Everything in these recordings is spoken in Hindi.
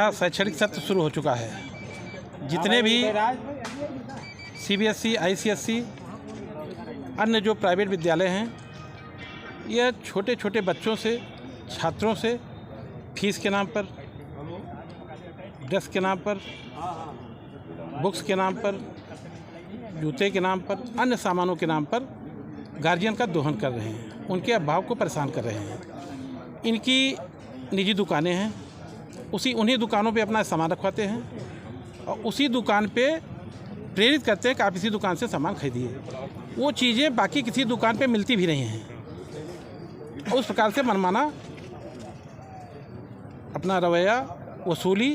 नया शैक्षणिक सत्र शुरू हो चुका है। जितने भी CBSE, ICSE, अन्य जो प्राइवेट विद्यालय हैं, यह छोटे छोटे बच्चों से, छात्रों से फीस के नाम पर, ड्रेस के नाम पर, बुक्स के नाम पर, जूते के नाम पर, अन्य सामानों के नाम पर गार्जियन का दोहन कर रहे हैं, उनके अभाव को परेशान कर रहे हैं। इनकी निजी दुकानें हैं, उन्हीं दुकानों पे अपना सामान रखवाते हैं और उसी दुकान पे प्रेरित करते हैं कि आप इसी दुकान से सामान खरीदिए। वो चीज़ें बाकी किसी दुकान पे मिलती भी नहीं हैं। उस प्रकार से मनमाना अपना रवैया, वसूली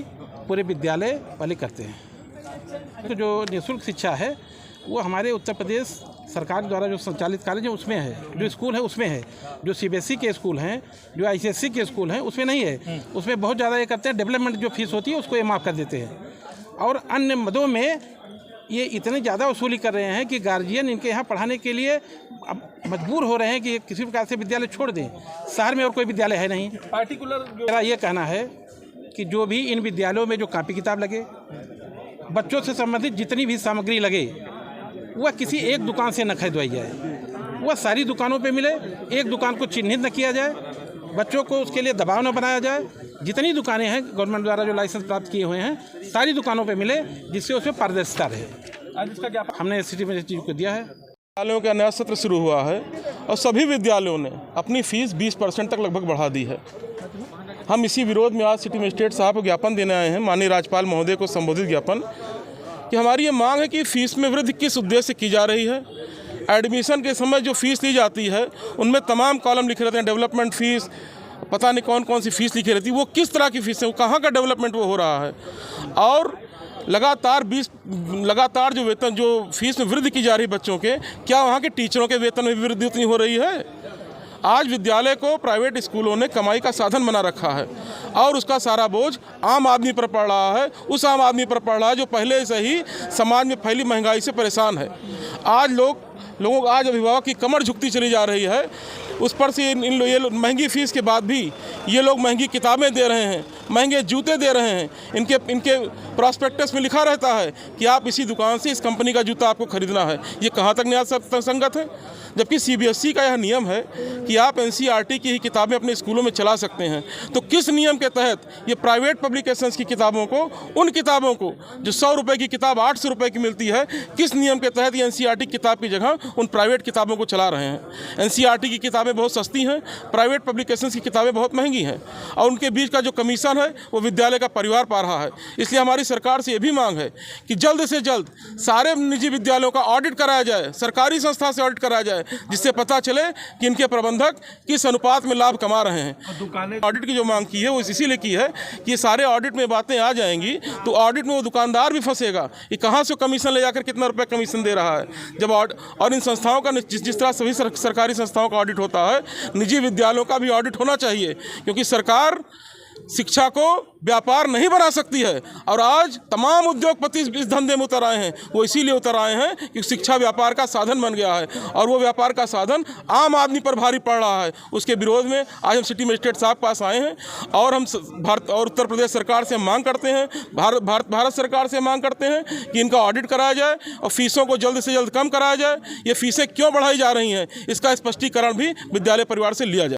पूरे विद्यालय वाले करते हैं। तो जो निःशुल्क शिक्षा है वो हमारे उत्तर प्रदेश सरकार द्वारा जो संचालित कॉलेज है उसमें है, जो स्कूल है उसमें है, जो CBSE के स्कूल हैं, जो ICSE के स्कूल हैं उसमें नहीं है। उसमें बहुत ज़्यादा ये करते हैं, डेवलपमेंट जो फीस होती है उसको ये माफ़ कर देते हैं और अन्य मदों में ये इतनी ज़्यादा वसूली कर रहे हैं कि गार्जियन इनके यहाँ पढ़ाने के लिए अब मजबूर हो रहे हैं कि किसी प्रकार से विद्यालय छोड़ दें। शहर में और कोई विद्यालय है नहीं। मेरा ये कहना है कि जो भी इन विद्यालयों में जो कापी किताब लगे, बच्चों से संबंधित जितनी भी सामग्री लगे, वह किसी एक दुकान से न खरीदवाई जाए, वह सारी दुकानों पे मिले। एक दुकान को चिन्हित न किया जाए, बच्चों को उसके लिए दबाव न बनाया जाए। जितनी दुकानें हैं गवर्नमेंट द्वारा जो लाइसेंस प्राप्त किए हुए हैं, सारी दुकानों पे मिले, जिससे उसमें पारदर्शिता रहे। हमने सिटी मजिस्ट्रेट को दिया है। विद्यालयों का नया सत्र शुरू हुआ है और सभी विद्यालयों ने अपनी फीस 20% तक लगभग बढ़ा दी है। हम इसी विरोध में आज सिटी मजिस्ट्रेट साहब को ज्ञापन देने आए हैं, माननीय राज्यपाल महोदय को संबोधित ज्ञापन, कि हमारी ये मांग है कि फ़ीस में वृद्धि किस उद्देश्य से की जा रही है। एडमिशन के समय जो फ़ीस ली जाती है उनमें तमाम कॉलम लिखे रहते हैं, डेवलपमेंट फ़ीस, पता नहीं कौन कौन सी फ़ीस लिखी रहती है। वो किस तरह की फ़ीस है, वो कहाँ का डेवलपमेंट वो हो रहा है। और लगातार जो वेतन, जो फीस में वृद्धि की जा रही है बच्चों के, क्या वहाँ के टीचरों के वेतन में वृद्धि उतनी हो रही है। आज विद्यालय को प्राइवेट स्कूलों ने कमाई का साधन बना रखा है और उसका सारा बोझ आम आदमी पर पड़ रहा है, उस आम आदमी पर पड़ रहा है जो पहले से ही समाज में फैली महंगाई से परेशान है। आज आज अभिभावक की कमर झुकती चली जा रही है। उस पर से ये महंगी फ़ीस के बाद भी ये लोग महंगी किताबें दे रहे हैं, महंगे जूते दे रहे हैं। इनके प्रॉस्पेक्टस में लिखा रहता है कि आप इसी दुकान से इस कंपनी का जूता आपको खरीदना है। ये कहाँ तक न्याय संगत है। जबकि CBSE का यह नियम है कि आप NCERT की ही किताबें अपने स्कूलों में चला सकते हैं। तो किस नियम के तहत ये प्राइवेट पब्लिकेशंस की किताबों को, उन किताबों को जो 100 रुपये की किताब 800 रुपये की मिलती है, किस नियम के तहत ये NCERT किताब की जगह उन प्राइवेट किताबों को चला रहे हैं। NCERT की किताबें बहुत सस्ती हैं, प्राइवेट पब्लिकेशंस की किताबें बहुत महंगी हैं और उनके बीच का जो कमीशन है वो विद्यालय का परिवार पा रहा है। इसलिए हमारी सरकार से ये भी मांग है कि जल्द से जल्द सारे निजी विद्यालयों का ऑडिट कराया जाए, सरकारी संस्था से ऑडिट कराया जाए, जिससे पता चले कि इनके प्रबंधक किस अनुपात में लाभ कमा रहे हैं। ऑडिट की जो मांग की है वो इसीलिए की है कि सारे ऑडिट में बातें आ जाएंगी तो ऑडिट में वो दुकानदार भी फंसेगा कि कहाँ से कमीशन ले जाकर कितना रुपये कमीशन दे रहा है। जब और इन संस्थाओं का जिस तरह सभी सरकारी संस्थाओं का ऑडिट होता है, निजी विद्यालयों का भी ऑडिट होना चाहिए, क्योंकि सरकार शिक्षा को व्यापार नहीं बना सकती है। और आज तमाम उद्योगपति इस धंधे में उतर आए हैं। वो इसीलिए उतर आए हैं कि शिक्षा व्यापार का साधन बन गया है और वो व्यापार का साधन आम आदमी पर भारी पड़ रहा है। उसके विरोध में आज हम सिटी मजिस्ट्रेट साहब के पास आए हैं और हम भारत और उत्तर प्रदेश सरकार से मांग करते हैं, भारत सरकार से मांग करते हैं कि इनका ऑडिट कराया जाए और फीसों को जल्द से जल्द कम कराया जाए। ये फीसें क्यों बढ़ाई जा रही हैं, इसका स्पष्टीकरण भी विद्यालय परिवार से लिया जाए।